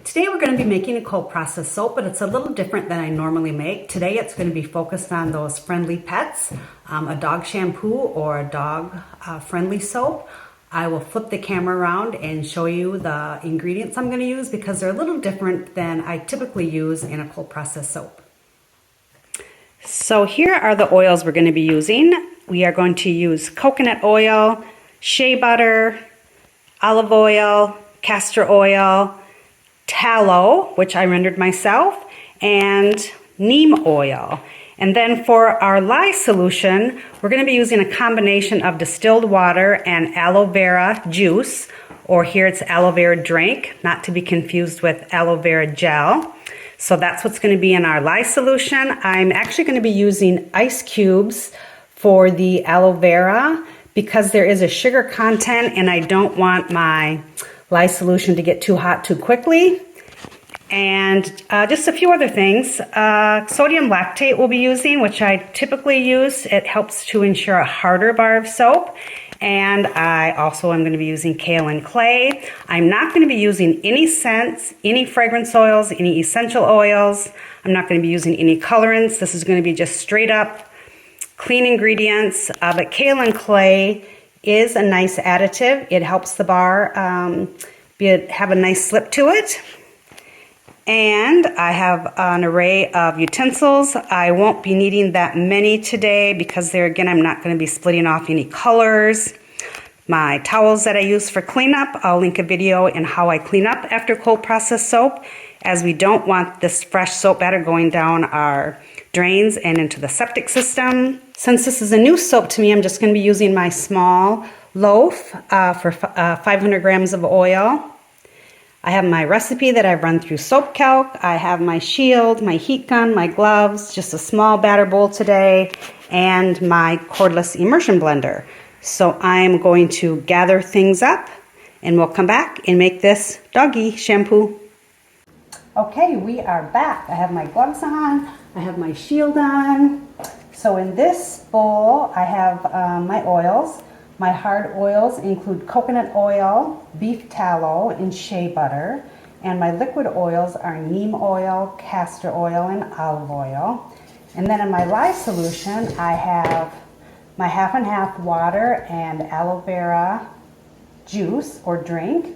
Today we're going to be making a cold process soap, but it's a little different than I normally make. Today it's going to be focused on those friendly pets, a dog shampoo or a dog friendly soap. I will flip the camera around and show you the ingredients I'm going to use because they're a little different than I typically use in a cold process soap. So here are the oils we're going to be using. We are going to use coconut oil, shea butter, olive oil, castor oil, tallow, which I rendered myself, and neem oil. And then for our lye solution, we're going to be using a combination of distilled water and aloe vera juice, or here it's aloe vera drink, not to be confused with aloe vera gel. So that's what's going to be in our lye solution. I'm actually going to be using ice cubes for the aloe vera because there is a sugar content and I don't want my lye solution to get too hot too quickly. And just a few other things. Sodium lactate we'll be using, which I typically use. It helps to ensure a harder bar of soap. And I also am going to be using kaolin clay. I'm not going to be using any scents, any fragrance oils, any essential oils. I'm not going to be using any colorants. This is going to be just straight up clean ingredients. But kaolin clay is a nice additive. It helps the bar have a nice slip to it. And I have an array of utensils. I won't be needing that many today because there again, I'm not going to be splitting off any colors. My towels that I use for cleanup, I'll link a video in how I clean up after cold process soap, as we don't want this fresh soap batter going down our drains and into the septic system. Since this is a new soap to me, I'm just going to be using my small loaf for 500 grams of oil. I have my recipe that I've run through soap calc. I have my shield, my heat gun, my gloves, just a small batter bowl today, and my cordless immersion blender. So I'm going to gather things up and we'll come back and make this doggy shampoo. Okay, we are back. I have my gloves on, I have my shield on. So in this bowl, I have my oils. My hard oils include coconut oil, beef tallow, and shea butter. And my liquid oils are neem oil, castor oil, and olive oil. And then in my lye solution, I have my half and half water and aloe vera juice or drink,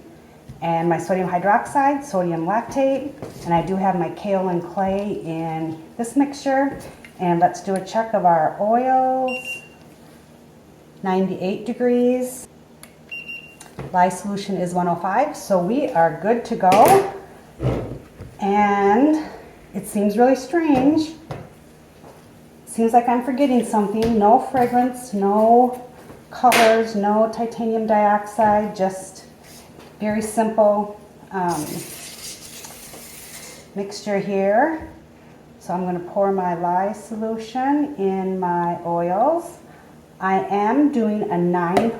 and my sodium hydroxide, sodium lactate, and I do have my kaolin clay in this mixture. And let's do a check of our oils. 98 degrees. Lye solution is 105, so we are good to go. And it seems really strange. Seems like I'm forgetting something. No fragrance, no colors, no titanium dioxide, just very simple mixture here. So I'm going to pour my lye solution in my oils. I am doing a 9%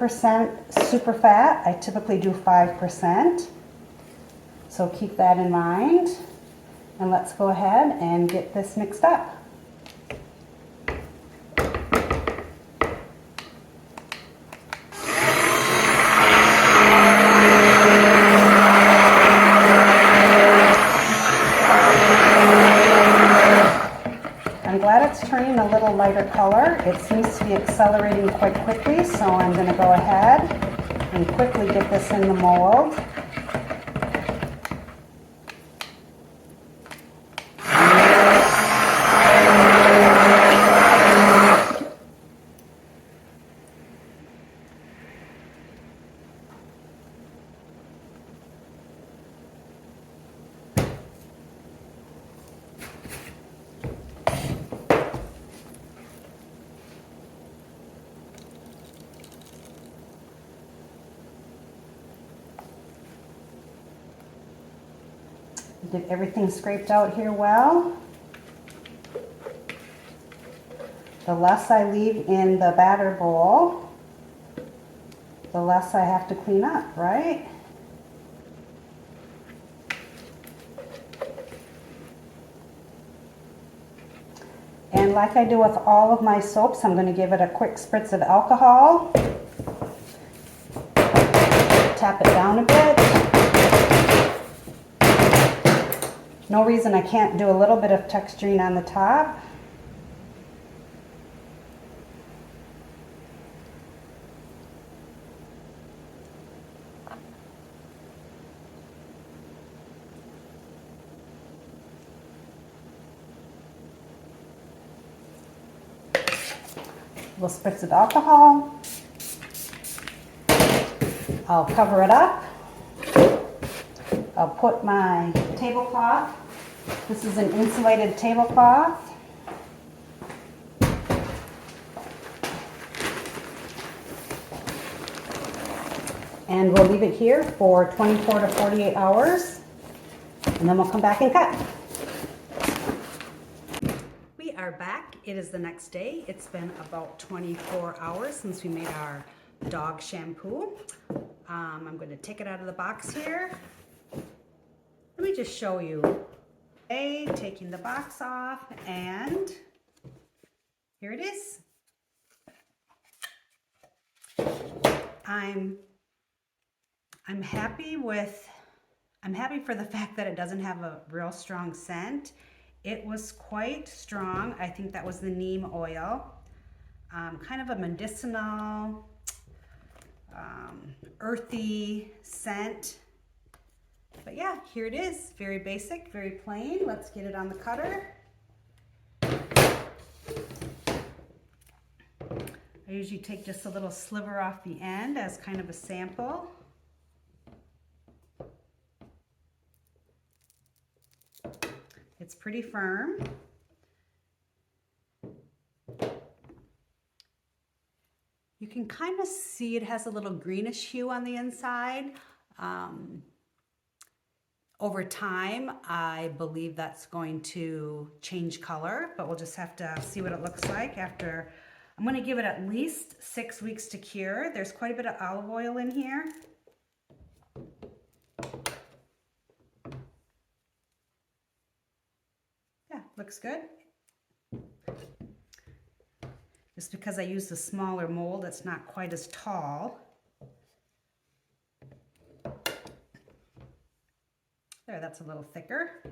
superfat. I typically do 5%. So keep that in mind. And let's go ahead and get this mixed up. I'm glad it's turning a little lighter color. It seems to be accelerating quite quickly, so I'm going to go ahead and quickly get this in the mold. Get everything scraped out here well. The less I leave in the batter bowl, the less I have to clean up, right? And like I do with all of my soaps, I'm going to give it a quick spritz of alcohol. Tap it down a bit. no reason I can't do a little bit of texturing on the top. We'll spritz with alcohol. I'll cover it up. I'll put my tablecloth. This is an insulated tablecloth. And we'll leave it here for 24 to 48 hours. And then we'll come back and cut. We are back. It is the next day. It's been about 24 hours since we made our dog shampoo. I'm going to take it out of the box here. Let me just show you. Okay, taking the box off, and here it is. I'm happy for the fact that it doesn't have a real strong scent. It was quite strong. I think that was the neem oil. Kind of a medicinal, earthy scent. But yeah, here it is. Very basic, very plain. Let's get it on the cutter. I usually take just a little sliver off the end as kind of a sample. It's pretty firm. You can kind of see it has a little greenish hue on the inside. Over time, I believe that's going to change color, but we'll just have to see what it looks like after. I'm going to give it at least 6 weeks to cure. There's quite a bit of olive oil in here. Yeah, looks good. Just because I used a smaller mold, it's not quite as tall. There, that's a little thicker.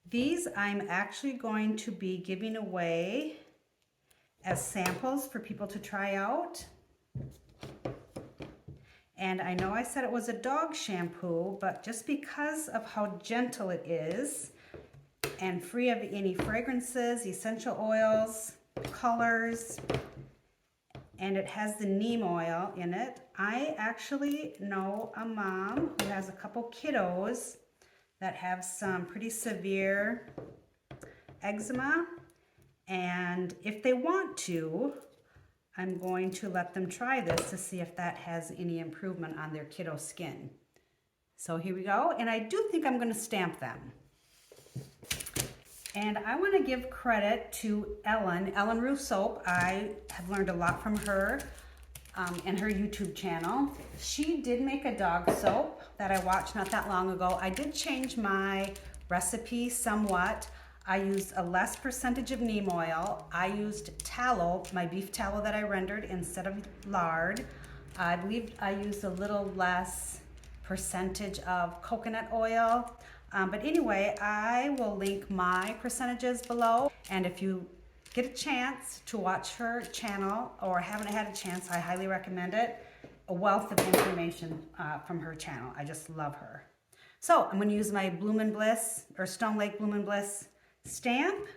These I'm actually going to be giving away as samples for people to try out. And I know I said it was a dog shampoo, but just because of how gentle it is and free of any fragrances, essential oils, colors, and it has the neem oil in it. I actually know a mom who has a couple kiddos that have some pretty severe eczema, and if they want to, I'm going to let them try this to see if that has any improvement on their kiddo skin. So here we go, and I do think I'm going to stamp them. And I want to give credit to Ellen Roof Soap. I have learned a lot from her and her YouTube channel. She did make a dog soap that I watched not that long ago. I did change my recipe somewhat. I used a less percentage of neem oil. I used tallow, my beef tallow that I rendered, instead of lard. I believe I used a little less percentage of coconut oil. But anyway, I will link my percentages below. And if you get a chance to watch her channel or haven't had a chance, I highly recommend it. A wealth of information from her channel. I just love her. So I'm going to use my Bloom Bliss or Stone Lake Bloom Bliss stamp.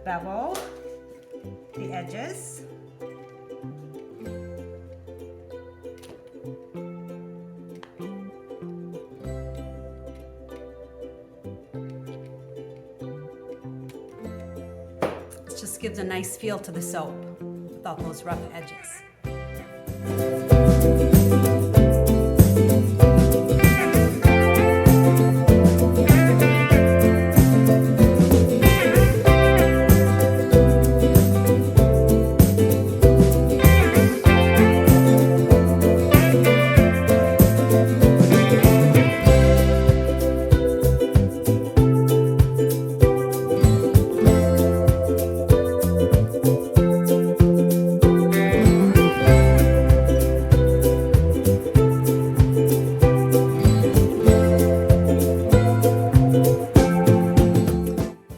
Bevel the edges. this just gives a nice feel to the soap without those rough edges.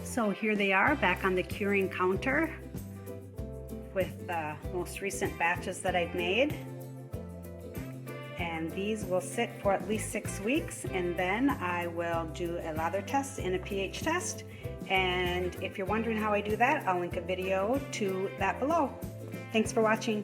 So here they are back on the curing counter with the most recent batches that I've made. And these will sit for at least 6 weeks, and then I will do a lather test and a pH test. And if you're wondering how I do that, I'll link a video to that below. Thanks for watching.